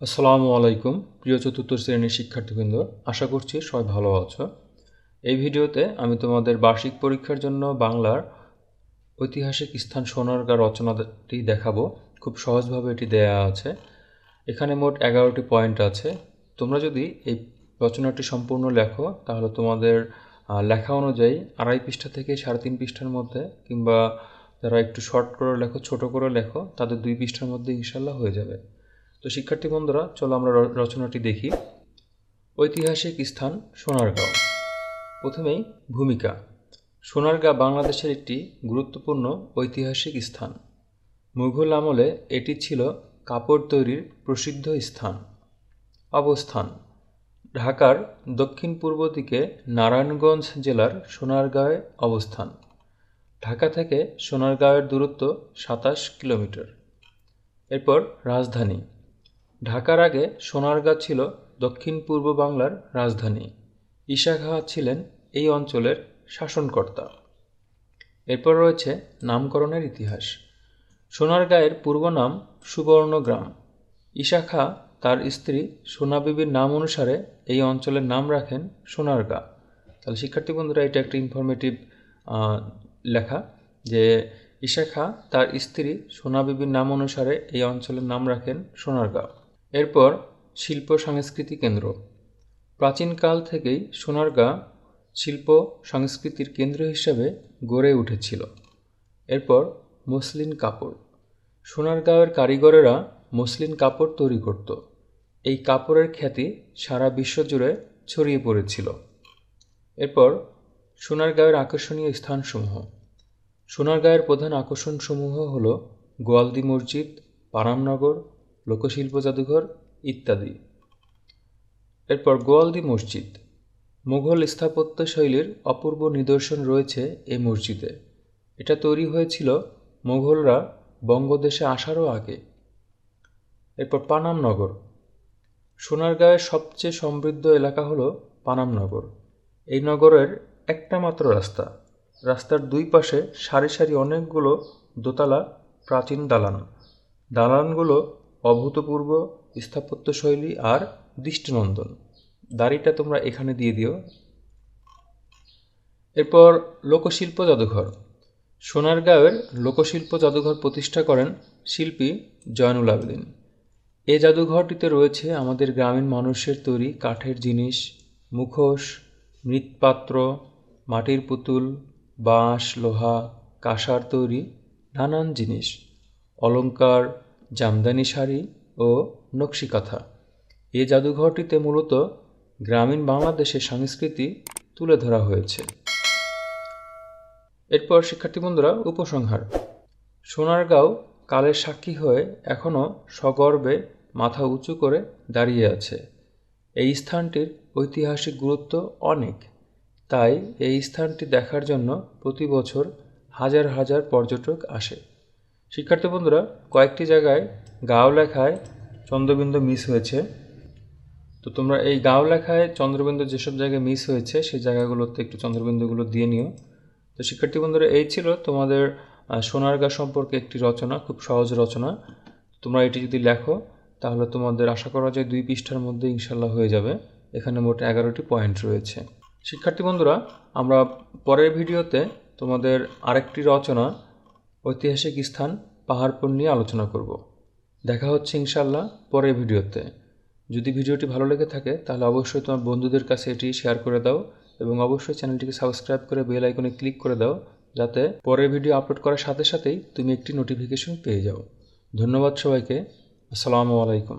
আসসালামু আলাইকুম প্রিয় চতুর্থ শ্রেণীর শিক্ষার্থীবৃন্দ, আশা করছি সবাই ভালো আছো। এই ভিডিওতে আমি তোমাদের বার্ষিক পরীক্ষার জন্য বাংলার ঐতিহাসিক স্থান সোনারগাঁ রচনাটি দেখাবো। খুব সহজভাবে এটি দেয়া আছে। এখানে মোট 11টি পয়েন্ট আছে। তোমরা যদি এই রচনাটি সম্পূর্ণ লেখো তাহলে তোমাদের লেখা অনুযায়ী 2.5 পৃষ্ঠা থেকে 3.5 পৃষ্ঠার মধ্যে, কিংবা যারা একটু শর্ট করে লেখো, ছোট করে লেখো, তাদের 2 পৃষ্ঠার মধ্যে ইনশাল্লাহ হয়ে যাবে। তো শিক্ষার্থী বন্ধুরা, চলো আমরা রচনাটি দেখি। ঐতিহাসিক স্থান সোনারগাঁও। প্রথমেই ভূমিকা। সোনারগাঁ বাংলাদেশের একটি গুরুত্বপূর্ণ ঐতিহাসিক স্থান। মুঘল আমলে এটি ছিল কাপড় তৈরির প্রসিদ্ধ স্থান। অবস্থান: ঢাকার দক্ষিণ পূর্ব দিকে নারায়ণগঞ্জ জেলার সোনারগাঁয়ে অবস্থান। ঢাকা থেকে সোনারগাঁয়ের দূরত্ব 27 কিলোমিটার। এরপর রাজধানী: ঢাকার আগে সোনারগাঁ ছিল দক্ষিণ পূর্ব বাংলার রাজধানী। ঈসা খাঁ ছিলেন এই অঞ্চলের শাসনকর্তা। এরপর রয়েছে নামকরণের ইতিহাস। সোনারগাঁয়ের পূর্ব নাম সুবর্ণগ্রাম। ঈসা খাঁ তার স্ত্রী সোনা বিবির নাম অনুসারে এই অঞ্চলের নাম রাখেন সোনারগাঁ। তাহলে শিক্ষার্থী বন্ধুরা, এটা একটা ইনফরমেটিভ লেখা যে ঈসা খাঁ তার স্ত্রী সোনা বিবির নাম অনুসারে এই অঞ্চলের নাম রাখেন সোনারগাঁ। এরপর শিল্প সংস্কৃতি কেন্দ্র। প্রাচীনকাল থেকেই সোনারগাঁ শিল্প সংস্কৃতির কেন্দ্র হিসেবে গড়ে উঠেছিল। এরপর মসলিন কাপড়। সোনারগাঁয়ের কারিগরেরা মসলিন কাপড় তৈরি করত। এই কাপড়ের খ্যাতি সারা বিশ্ব জুড়ে ছড়িয়ে পড়েছিল। এরপর সোনারগাঁয়ের আকর্ষণীয় স্থানসমূহ। সোনারগাঁয়ের প্রধান আকর্ষণসমূহ হল গোয়ালদি মসজিদ, পানামনগর, লোকশিল্প জাদুঘর ইত্যাদি। এরপর গোয়ালদি মসজিদ। মুঘল স্থাপত্য শৈলীর অপূর্ব নিদর্শন রয়েছে এই মসজিদে। এটা তৈরি হয়েছিল মুঘলরা বঙ্গদেশে আসারও আগে। এরপর পানামনগর। সোনারগাঁয়ের সবচেয়ে সমৃদ্ধ এলাকা হলো পানামনগর। এই নগরের একটা মাত্র রাস্তা। রাস্তার দুই পাশে সারি সারি অনেকগুলো দোতলা প্রাচীন দালান। দালানগুলো অভূতপূর্ব স্থাপত্যশৈলী আর দৃষ্টিনন্দন। দাড়িটা তোমরা এখানে দিয়ে দিও। এরপর লোকশিল্প জাদুঘর। সোনারগাঁয়ের লোকশিল্প জাদুঘর প্রতিষ্ঠা করেন শিল্পী জয়নুল আবেদিন। এই জাদুঘরটিতে রয়েছে আমাদের গ্রামীণ মানুষের তৈরি কাঠের জিনিস, মুখোশ, মৃৎপাত্র, মাটির পুতুল, বাঁশ, লোহা, কাঁসার তৈরি নানান জিনিস, অলংকার, জামদানি শাড়ি ও নকশিকাঁথা। এই জাদুঘরটিতে মূলত গ্রামীণ বাংলাদেশের সংস্কৃতি তুলে ধরা হয়েছে। এরপর শিক্ষার্থী বন্ধুরা, উপসংহার। সোনারগাঁও কালের সাক্ষী হয়ে এখনও সগর্বে মাথা উঁচু করে দাঁড়িয়ে আছে। এই স্থানটির ঐতিহাসিক গুরুত্ব অনেক, তাই এই স্থানটি দেখার জন্য প্রতি বছর হাজার হাজার পর্যটক আসে। শিক্ষার্থী বন্ধুরা, কয়েকটি জায়গায় গাঁও লেখায় চন্দ্রবিন্দু মিস হয়েছে। তো তোমরা এই গাঁও লেখায় চন্দ্রবিন্দু যেসব জায়গায় মিস হয়েছে সেই জায়গাগুলোতে একটু চন্দ্রবিন্দুগুলো দিয়ে নিও। তো শিক্ষার্থী বন্ধুরা, এই ছিল তোমাদের সোনারগাঁ সম্পর্কে একটি রচনা, খুব সহজ রচনা। তোমরা এটি যদি লেখো তাহলে তোমাদের আশা করা যায় 2 পৃষ্ঠার মধ্যে ইনশাল্লাহ হয়ে যাবে। এখানে মোট 11টি পয়েন্ট রয়েছে। শিক্ষার্থী বন্ধুরা, আমরা পরের ভিডিওতে তোমাদের আরেকটি রচনা ঐতিহাসিক স্থান পাহাড়পুর নিয়ে আলোচনা করব। দেখা হচ্ছে ইনশাল্লাহ পরের ভিডিওতে। যদি ভিডিওটি ভালো লেগে থাকে তাহলে অবশ্যই তোমার বন্ধুদের কাছে এটি শেয়ার করে দাও এবং অবশ্যই চ্যানেলটিকে সাবস্ক্রাইব করে বেল আইকনে ক্লিক করে দাও, যাতে পরের ভিডিও আপলোড করার সাথে সাথেই তুমি একটি নোটিফিকেশন পেয়ে যাও। ধন্যবাদ সবাইকে। আসসালামু আলাইকুম।